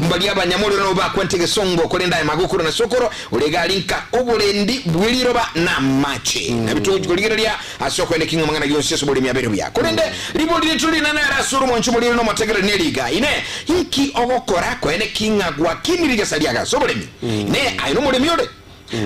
mbali abanyamuli no ba kwentege songo kolenda magukuru na sokoro ulega linka obulendi bwiliroba na mache na bitu kuligerelia asoko ene kinga mangana yonse sobole myabere bya kolende libo lituli na nara suru monchumuli no mategere neliga ine hiki ogokora ko ene kinga gwa kiniriga saliaga sobole mi ne ayino mole myole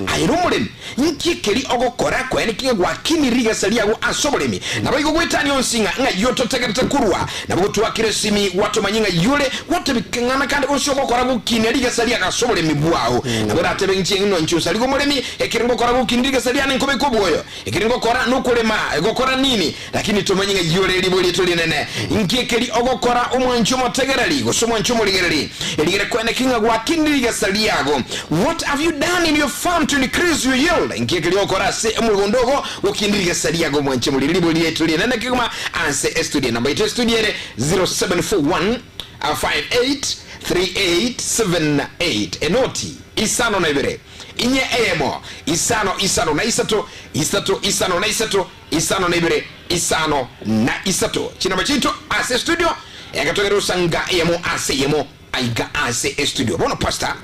ayirumule nkikeli ogokora ko ene kinga gwa kiniriga saliago asobolemi nabo igogwetani onsinga nga yoto tegerete kurwa nabo tuwakire simi watu manyinga yule watu bikangana kandi onshobokora go kiniriga saliaga asobolemi bwao nabo ratebe nkingo nchusa ligo molemi ekiringo kora go kiniriga saliana nkobe ko bwoyo ekiringo kora nukulema egokora nini lakini tumanyinga yule libo lituli nene nkikeli ogokora umwanchumo tegerali go somwanchumo ligerali eligere ko ene kinga gwa kiniriga saliago. What have you done in your to increase your yield nkekeli okora se mugondogo ukindiriga saliago mwanche mulili boli yetu li nana kiguma anse studio number ite studio 0741 583878 enoti isano na ibere inye emo isano na isato isano na isato isano na ibere isano na isato chinamba chito anse studio yakatogera usanga yemo anse yemo aiga ase studio bono pasta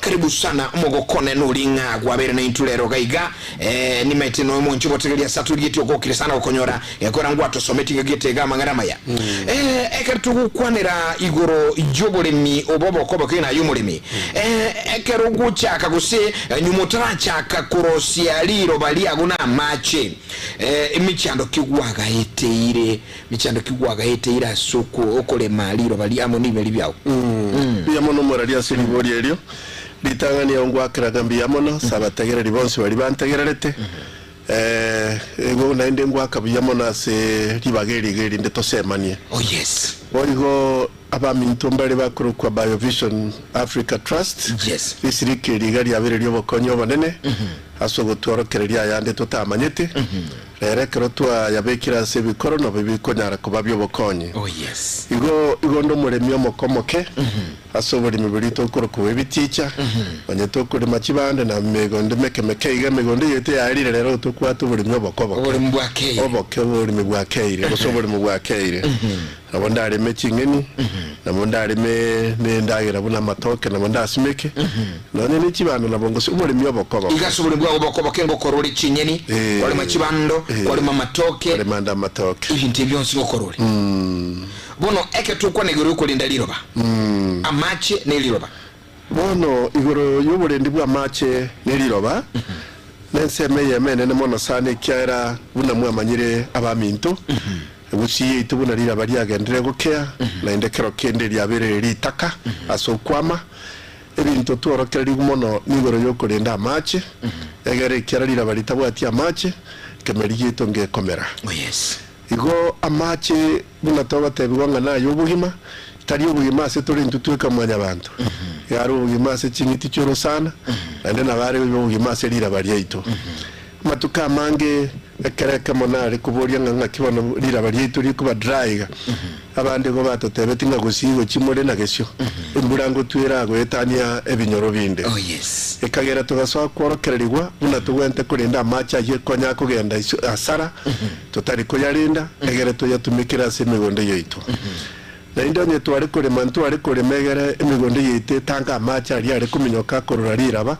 karibu sana umogokone nulinga gwabere na intulero gaiga ni metino monchi botegelia satugiti okokire sana okonyora yakora ngwato sometinga gete ga mangarama ya ekertu kwanera igoro ijobolemi obobo kobo kina yumulemi ekeru guchaka guse nyumotara chaka korosia liro bali aguna mache michando kigwaga eteire soko okole maliro bali amoni bali byao yamono moralia silibori elio litangani ongwa kragambi yamono sabategera libonse bali bantegererete ego naende ngwa kabiyamona se libageri ndeto semanie. Oh yes. Waligo abaminto mbale bakuru kwa BioVision Africa Trust. Yes. Isirike ligari abere lyo bokonyo banene. Asogo tworokereria yande totamanyete. Rere kerotwa yabekira se bikorono bibikonyara kubabyo bokonye. Oh yes. Igo ndo muremyo mokomoke. Asobori mibirito kuro kubibiticha. Banyeto kuri machibande na megonde mekemeke iga megonde yete yarire rero tukwa tuburi myobokoboke. Obori mbwake. Oboke obori mbwake. Asobori mbwake. Nabondare mechingeni. Nabondare me ndagira buna matoke nabondasimeke. None ni kibando nabongo se obori myobokoboke. Iga sobori mbwakoboke ngokorori chinyeni. Wale machibando, wale mamatoke. Wale manda matoke. Ibintu byonse ngokorori. Bono eke tukwa negoro kulinda liroba. Amache neliroba. Bono igoro yoburendi bwa amache neliroba. Nenseme yemene ne mono sane kyara buna mwamanyire abaminto. Buci itubuna lira bali agendere gukea na indekero kende lyabere litaka asokwama. Ebintu tuorokera mono nigoro yokulinda amache. Egere kyara lira bali tabwati amache kemeriye tonge komera. Oh yes. Igo amache buna toba tebwanga na yobuhima tari yobuhima se tore ntutweka mwanya abantu yaro yobuhima se chingiti choro sana ande na bare yobuhima se lira bari yito matuka mange ekereka monare kuboria nganga kibono lira bari yito ri kuba dryga abande go batotebetinga gusigo chimore na gesyo imburango twera go etania ebinyoro binde. Oh yes. Ekagera tugasoa kworokererigwa buna tugwente kurinda amacha ye konya kugenda asara tutari kuyarinda egere tuyatumikira se migonde yito na indonye twari kure mantu ari kure megere imigonde yite tanga amacha ari ari kuminyoka kororarira ba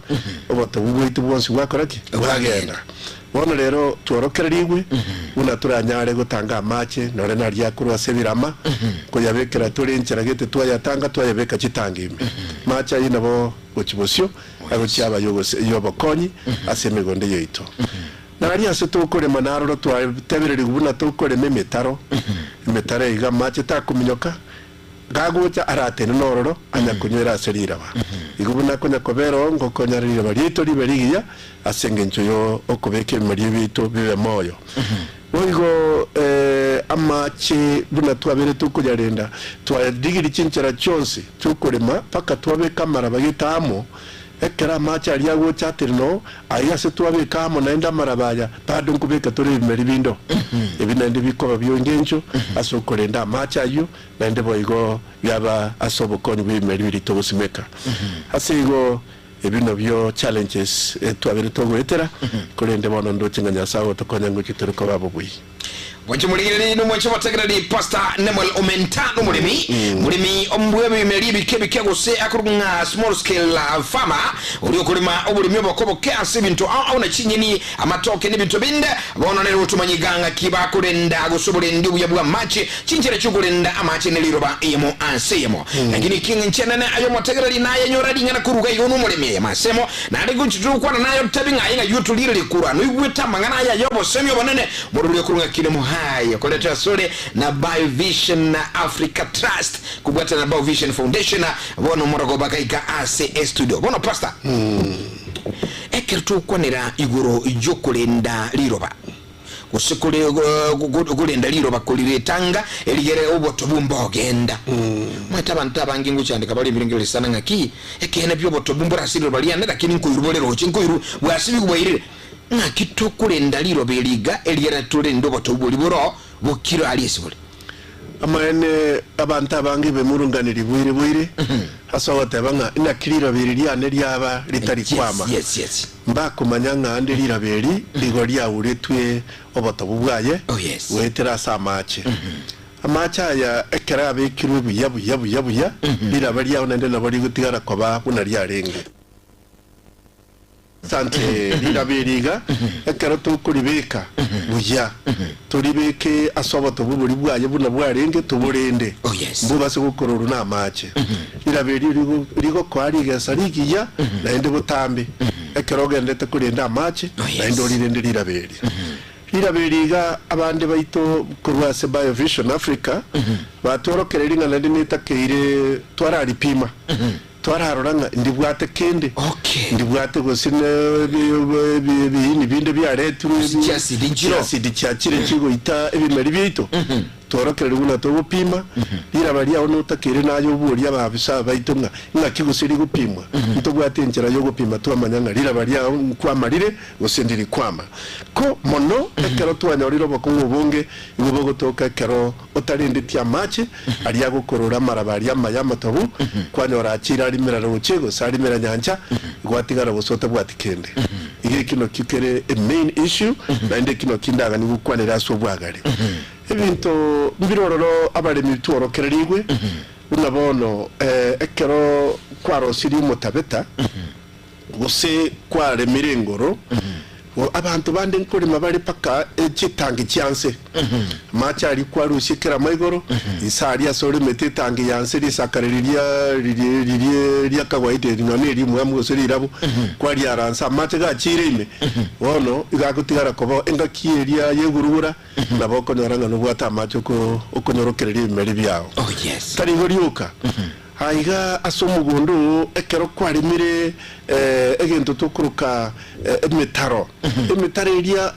oboto bugwite bwonsi bwakoraki bwagenda bono rero tworokererigwe buna turanyare gutanga amache nore nari yakuru asebirama ko yabekera turinchira gete twayatanga twayabeka kitangime macha yinabo gochibosyo abo cyaba yobokonyi asemigonde yito nari aseto kore manaro twatebereri buna to kore memetaro metare iga mache takuminyoka gagocha arate nororo anya kunywera serira ba igubuna konya kobero ngo konyarira barito liberigia asengencho yo okobeke muri bito bibe moyo Oigo amache buna twabere tukujarenda twadigiri cinchera cyonse tukurema paka twabe kamara bagitamo ekera macha aliago chatirno ayase twabeka amo naenda marabaya pado nkubeka tore bimeri bindo ebinande bikoba byongencho asokorenda macha yo nande boigo yaba asobokonyi bimeri birito busimeka asigo ebino byo challenges twabere togwetera kurende bono ndo chinganya sawo tokonya ngo kitoro ko babugwi Wachimuliri no mwacho mategradi Pastor Nemuel Omenta no mulimi ombwe bimeri bikebike gose akurunga small scale farmer uliokulima obulimi obokobo kasi bintu auna chinyini amatoke n'ibintu binde bona lero tumanyiganga kiba kulenda gusobulende buyabwa machi chinjere chukulenda amachi neliroba yemo anseyemo lakini kinga nchenene ayo mategradi naye nyoradi ngana kuruga yono mulimi yamasemo na ari guchitukwa nayo tabinga inga yutulire likura no igweta mangana ya yobo semyo banene murulio kurunga kilimo haya kuleta sore na BioVision na Africa Trust kubwata na BioVision Foundation bono morogo bakaika AC studio bono pastor ekertu kwanira iguro ijokulenda liroba kusikule kulenda liroba kuliretanga eligere oboto bumba ogenda mwatabantu abangingu cyandika bali biringire sana ngaki ekene byo boto bumbura siro bali anda lakini nkuyirubolero chinkuyiru bwasibi kubwirire nakito kulenda liroba eliga eligere tulendo boto buli buro bukiro alisibule amane abantu abangi bemurunganira bwire hasa watabanga ina kiriro biriri ane lyaba litari kwama yes mba kumanyanga ande liraberi ligolya uretwe oboto bubwaye wetera samache amacha ya ekera abekiru yabu lirabari yawo nende nabari gutigara kwa bunari yarenge sante liraberiga ekera tukulibeka buya tulibeke asoboto buburi bwaye buna bwarenge tuburende mbubase gukorora na amache liraberi ligo kwari gasarigiya nende butambe ekera ogendete kurenda amache nende lirende liraberi liraberiga abande baito kurwase BioVision Africa batorokerera ingana nitakeire twararipima twararoranga ndibwate kende ndibwate gosine binde byaretu cyasidi cyakire kigo ita ebimeri byito torokerera ubuna to gupima lirabari aho notakire nayo buri ababisa baitonga ngakigusiri gupimwa ntogwate njera yo gupima twamanyanga lirabari aho kwamarire gosendiri kwama ko mono ekero twanyoriro bakungu bonge ibo gotoka kero otarinde tia mache ari yagukorora marabari amayama tobu kwanyora akira ari miraro uchego sari miranyanja gwatigara bosota bwatikende ige kino kikere a main issue na inde kino kindaga ni gukwanira so bwagare ebintu mbirororo abaremi tworokererigwe unabono ekero kwaro siri mutabeta gose kware mirengoro abantu bande nkurima bari paka ekitangi cyanse macha ari kwarushikira maigoro isari asore metetangi yanse risakariria kagwaite none ri mwamu sori rabo kwari aransa macha gachirime wono igagutigara kobo engakiria yegurugura naboko nyoranga no bwata macho ko okonyorokerera imeri byao tari ngoriuka haiga asomugundu ekero kwarimire egento tukuruka emitaro emitaro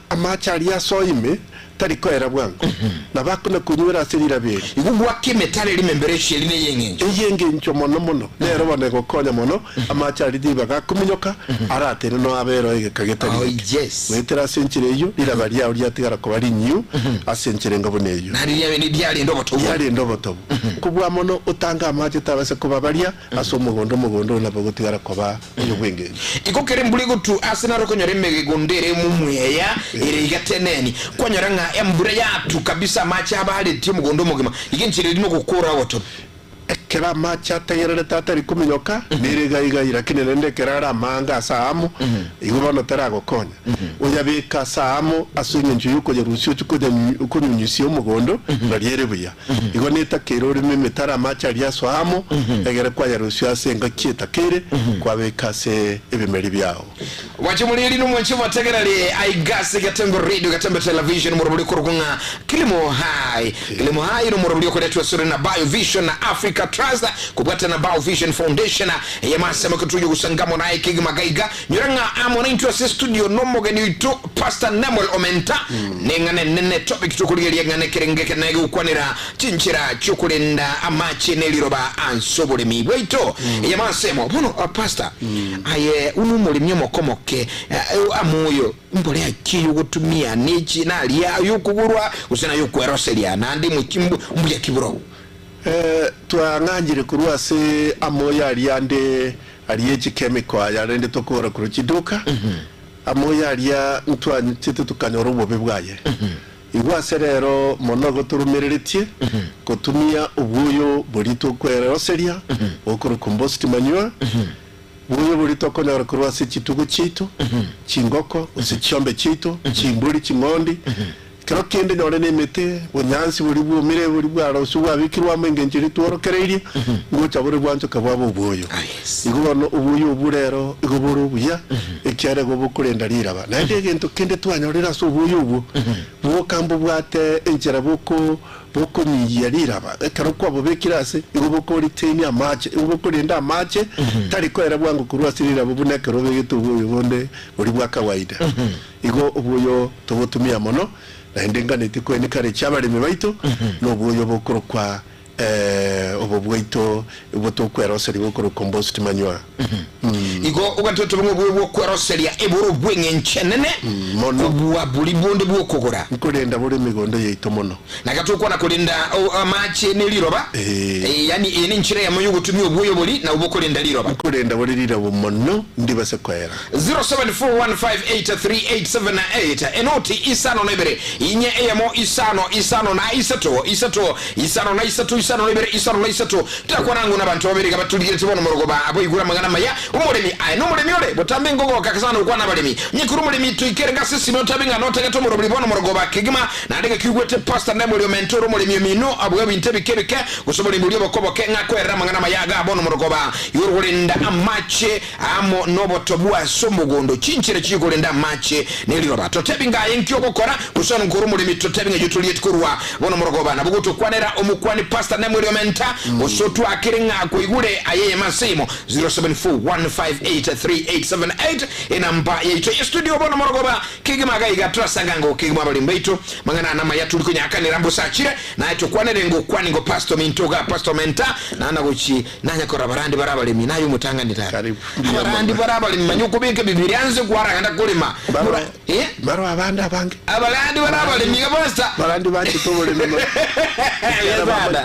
amacha ari asoime tari kwera bwangu nabakuna kunywera sirirabe igugwa kimetale limembere shirine yenge ncho mono lero bone gokonya mono amacha ari dibaga kuminyoka arate no abero kagetari wetera senchire yo lirabari ya uri atigara ko bari nyu asenchire ngaboneyo nari yabe ni diali ndoboto kubwa mono utanga amacha tabase ko babaria mugondo nabogotigara ko ba yobwenge ikokere mbuligo tu asenaro konyore megondere mumweya ire igateneni konyora embure yatu kabisa macha abali timu gondo mugima iginchire rino gukura woto kera macha tayerere tatari kuminyoka nirega igayira kinende kerara manga saamu igubano tarago konya uyabika saamu asunye nju yuko yerusyo tukoje ukunyunyisiyo mugondo nariyere buya igoneta kerori memetara macha aliya saamu egere kwa yerusyo asenga kieta kere kwa bekase ebimeri byao wachimuliri numwenchi mategerali aigasi gatembe radio gatembe television murubuli kurugunga kilimo hai no murubuli kuletwa sura na BioVision na Africa Trust kubata na BioVision Foundation yamasema kutuju kusangamo na King Magaiga nyuranga amona into studio nomogeni ito Pastor Nemuel Omenta nengane nene topic tukuligelia ngane kerengeke na ukwanira chinchira chukulenda amache neliroba ansobole mibweito yamasema bono pastor aye unumuli mokomoke amoyo mbole akiyo gutumia niki nali yayo kugurwa usena yo kweroselia nandi mukimbu mbuya kiburo twangangire kurwase amoya ariande ariyeje chemical yarende tokora kurukiduka amoya aria ntwanyite tukanyora ubobe bwaye igwa serero mono goturumiriritie kutumia ubuyo burito kweroseria okuru compost manure buyo burito konyora kurwase chitugo chito chingoko usichombe chito chimburi chingondi kero kende nyore nemete bunyansi buri bumire buri bwaro suwa bikirwa mengenjiri tworokereirie ngocha buri bwancho kababo ubuyo igubono ubuyo burero iguburu buya ekyare go bukurenda riraba na ndege kende twanyorera so ubuyo ubu bukambo bwate enjera buko niya riraba kero kwa bubekirase igubuko riteni amache igubuko rinda amache tariko era bwangu kurwasirira bubuneke robe gitubuyo bonde buri bwa kawaida igo ubuyo tubutumia mono na ndenganete ko ni kare cyabareme baito no buyo bukuru kwa obubwito ubutokweroseri bukuru compost manure igo ugatoto bwo bukweroseria eburu bwenge nchenene mono bwa buli bonde bwokogora nkurenda buri migondo yeito mono nakatuko na kulinda amache ni liroba yani ni nchire ya moyo gutumia obuyo buli na ubukulinda liroba nkurenda buri liroba mono ndibase kwera 0741583878 enoti isano nebere inye eyamo isano na isano na isano na isato takwanangu na bantu babiri gabatulire tibono morogoba abo igura magana maya umuremi ay no muremi ole botambe ngogo kakasana ukwana balemi nyikuru muremi tuikerenga sisi no tabinga no tagato morobri bono morogoba kigima na ndege kigwete pastor na mulio mentoro mulemi mino abwe bintebi kebeke gusobole mulio bokoboke ngakwera magana maya ga bono morogoba yorulinda amache amo nobo tobua somugondo chinchire chikulinda amache neliroba totebinga yenkyo bokora kusana nkuru mulemi totebinga yutuliye tukurwa bono morogoba na bugutu kwanera omukwani pastor na mulio menta osotu akiringa kuigure ayeye masimo 0741583878 enamba yeito studio bono morogoba kigima gaiga trasangango kigima balimbeito mangana nama ya tuliko nyakani rambo sachire na eto kwanere ngo kwaningo pastor mintoga pastor menta na anagochi nanya kora barandi barabale minayo mutanga nitara barandi barabale manyuko beke bibirianze kwara nganda kulima baro abanda bange abalandi barabale miga pastor barandi bantu tobole mema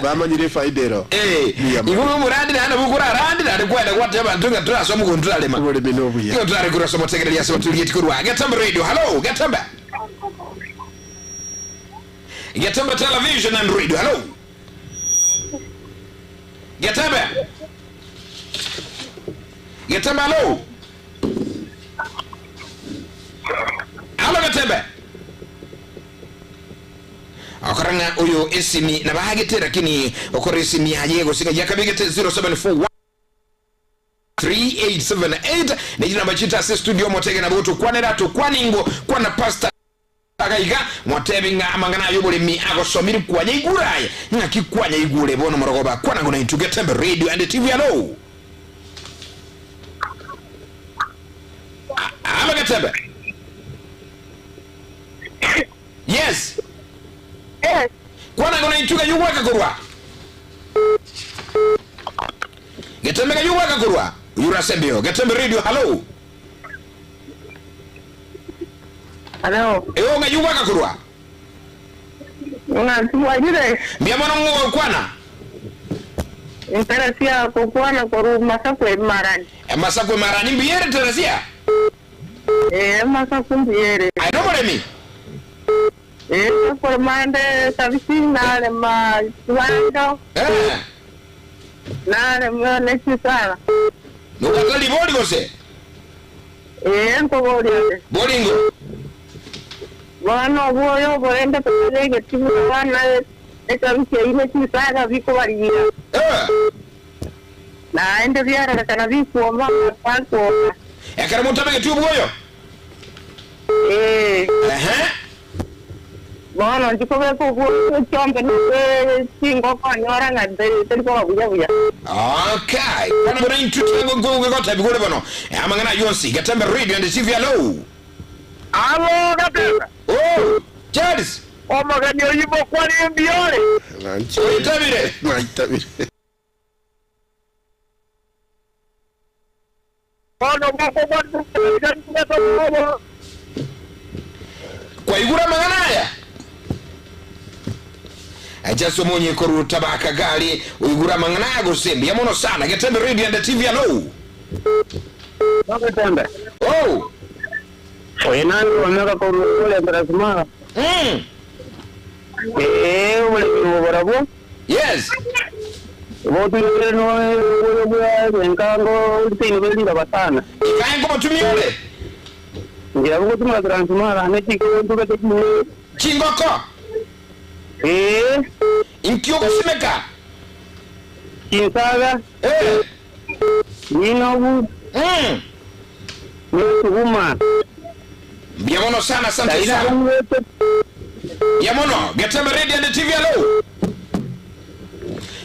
bamanyire faidero igo murandi na bukura randi na kwenda kwate abantu ngatraso mukundura lema bole minobu ya ngotare kuraso motegereria sabatuli yetikurwa Gatamba radio hello Gatamba television and radio hello Gatamba hello Gatamba akaranga uyo esimi na bahagete lakini okore esimi yego singa yakabigete 0741 3878 nejina bachita se studio motege na boto kwanera to kwaningo kwana pastor agaiga motebinga amangana yobole mi agosomiri kwanya iguraye ngakikwanya igure bono morogoba kwanango na into Gatamba radio and TV hello Gatamba yes kwana ngona ituga yuwaka kurwa Gatamba yuwaka kurwa Yurasembio Gatamba radio hello nga yuwaka kurwa nga tuwajire mbia mwana ngo kwana interasia ko kwana ko masakwe marani mbiyere terasia masakwe mbiyere ay no moremi por mande sabisina le ma tuando nare mo necesara no katali boli gose ento bolingo bueno voy borende pele que timu wana esta vike ine tisara viko varia na ende viara kana viko mama panko ekara mutabe tu boyo bueno ndiko ko chombe ni singo kwa nyora nga de ko buya okay kana bora intutango ngo tabi gore bono amangana yonsi Gatamba radio and TV hello Gatamba Charles magani yibo kwa ni mbiore nanchi itabire Bono kwa igura magana ya ajaso monye koru tabaka gali uigura mangana ya gosembi yamono sana Gatamba radio and TV hello Gatamba oh Fernando ameka koru kule Brasmara Ule bravo. Yes. Wote no enkango utini beli batana. Ikaengo matumiole. Ngira ngo tuma transmara ne tiko nduka tekni. Chingoko. Inkioko simeka. Kinsaga. Nino. Nituma. Biamono sana, asante sana. Biamono, Gatembe Radio and TV, hello.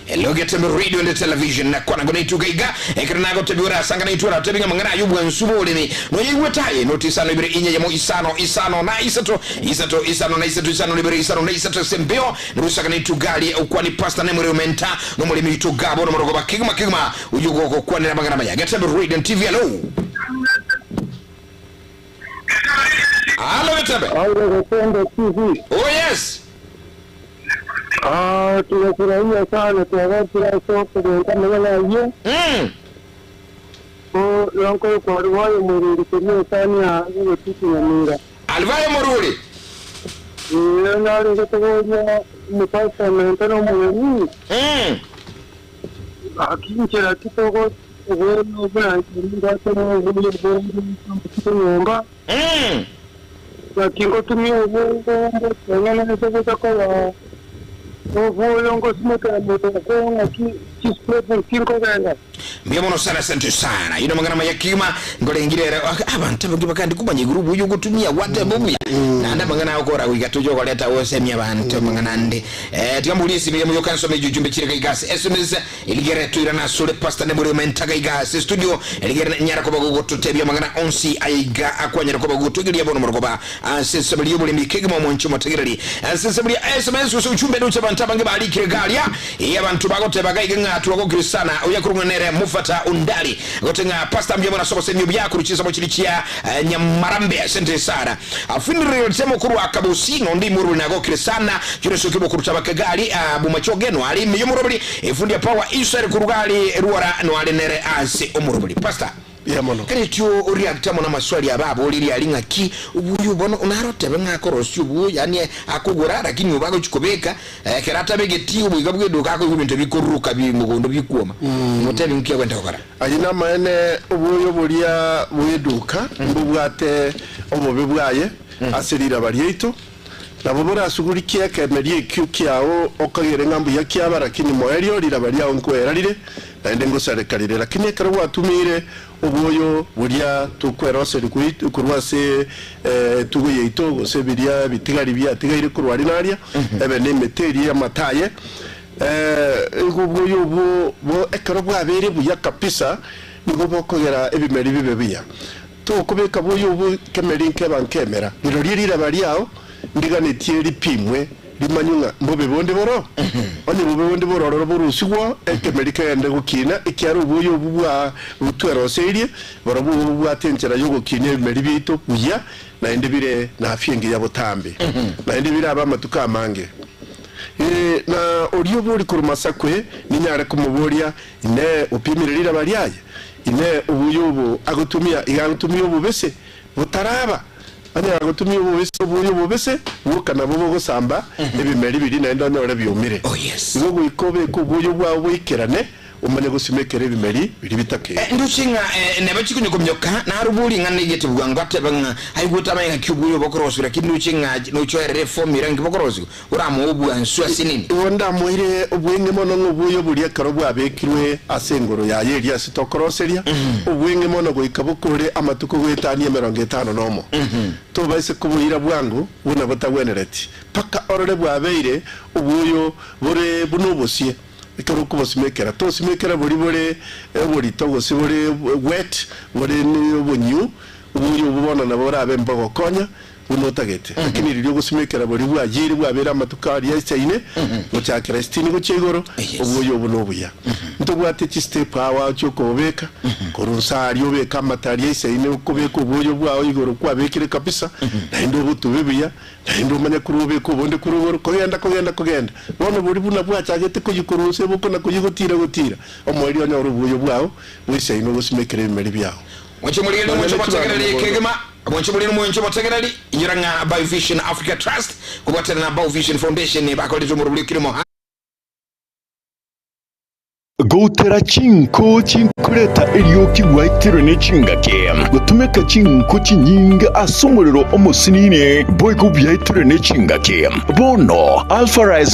Hello, Gatembe Radio and television. Na kwa nagona itugaiga, ekranago tebiura sangana itura tebinga mangana yubu nsubo limi. No yigwetaye notisano ibire inye yamo isano na isano libere isano na isato sembeo. Nurusa kana itugali ukwani pasta ne muri menta no muri mitugabo no murogoba kigma uyugo kwa ne mangana maya. Gatembe Radio and TV, hello. Hello, Gatembe. Oh yes. Tunafurahia sana tunawaambia soko kama wale yanko kwa wale muri kwenye sana hiyo kitu ya mira. Alvaye Moruli. Na ndio kwa mpasa mentano mwini. Akinchera kitoko wewe bwana ndio kwa nyumba. Kingo tumia uongo ngana na sasa kwa uongo simeka moto kwa kispo kingo gana Biamono sana, asante sana. Ino mangana mayakima ngole ngire abantu bagiba kandi kumanye group uyu gutumia wate bubuya. Nanda mangana okora wigatujo koleta osemya abantu mangana ndi. Tikambulisi biya muyo kanso mejujumbe chireka igase SMS iligere tuira na sole pasta ne muri mentaga igase studio iligere nyara ko bago tutebya mangana onsi aiga akwanyara ko bago tugiriya bono morogoba sensabili yobuli mikigimo moncho motegereri sensabili SMS usuchumbe do chabanta bange bali kiregalia yabantu bago tebaga igenga tuwago krisana uyakurunganere mufata undali gotenga pasta mbye mwana soko senyo byako ruchiza mo chilichia nyamarambe asante sana afinire tsemo kuru akabusino ndi muru na go krisana kire sokibo kuru tabakagali bumachogeno ali miyomurobili efundi power Israel kurugali ruora no alenere ase omurobili pasta Biamono. Kare tyo reacta mona maswali ababo liri alinga ki ubuyu bono unarote benga korosi ubu yani akugura lakini ubago chikobeka kerata begeti ubuga bwedo kako ibintu bikoruka bimugondo bikuoma mutebe nkiya kwenda kokara ayina maene ubuyo bulia bweduka mbubwate obobe bwaye aserira barieito nabo borasugurikia kemerie kyukyao okagere ngambu yakyaba lakini moerio lira balia onkoerarire naende ngosarekarire lakini kare watumire ubuyo bulia tukwerose kurwase tuguyeito gose bilia bitigari bya tigaire kurwari naria ebe ne meteri ya mataye ubuyo bo ekaro bwabere buya kapisa nigo bokogera ebimeri bibebiya to kubeka buyo bu kemeri nkebankemera birorira baliao ndiganetie lipimwe limanyunga mbobe bonde boro oni bobe bonde boro ro borusigwo ekemerika yende gukina ikyaro ubuyo bubwa butwero serie boro bubwa tenchera yo gukina meri bito buya na endebire na afienge ya botambe na endebire abamatuka amange na oriyo buri kurumasakwe ninyare kumuboria ine upimirira baliaye ine ubuyo agutumia igagutumia ububese butaraba ane agutumia ububese wukana bobo gusamba ebimeri biri naenda nore byumire oh yes ngo gwikobe kubuyo bwa wikerane umanye gusimekere ebimeri biri bitake nduchinga neba chikunyo kumyoka na rubuli ngane yete bwanga tebanga ayiguta manga kyubuyo bokorosura kinduchinga no choerere form irangi bokorosu uramo obu answa sinini wonda moire obwenge mono ngobuyo buri akaro bwabekirwe asengoro ya yeri asitokoroseria obwenge mono goikabukure amatuko gwetanie 50 nomo to baise kubuira bwangu buna batagwenereti paka orore bwabeire obuyo bure bunobosie ikaro kubosimekera to simekera buri togo sibore wet buri bunyu ubuyo bubona nabo rabe mbago konya unotagete lakini ryo gusimekera buri bwagiri bwabera matukari ya cyane ngo cya Kristine go cyegoro ubuyo bunobuya ntobwate ki step awa cyo kobeka korusari obeka matari ya cyane kubeka ubuyo bwawo igoro kwabekire kabisa naendo butubibiya naendo manya kurube ko bonde kuruboro kogenda none buri buna bwacagete kuyikuruse buko na kuyigutira omweri onyo ubuyo bwawo wese ino gusimekera imeri byawo mwenche mulili mwenche bategerali kegema mwenche mulili mwenche bategerali yiranga Bio Vision Africa Trust kubatana na Bio Vision Foundation bakole tumurubuli kirimo gotera chinko chinkureta erioki waitiro ne chingake gutumeka chinko chinyinga asomorero omusinine boy kubyaitiro ne chingake bono Alpha Rise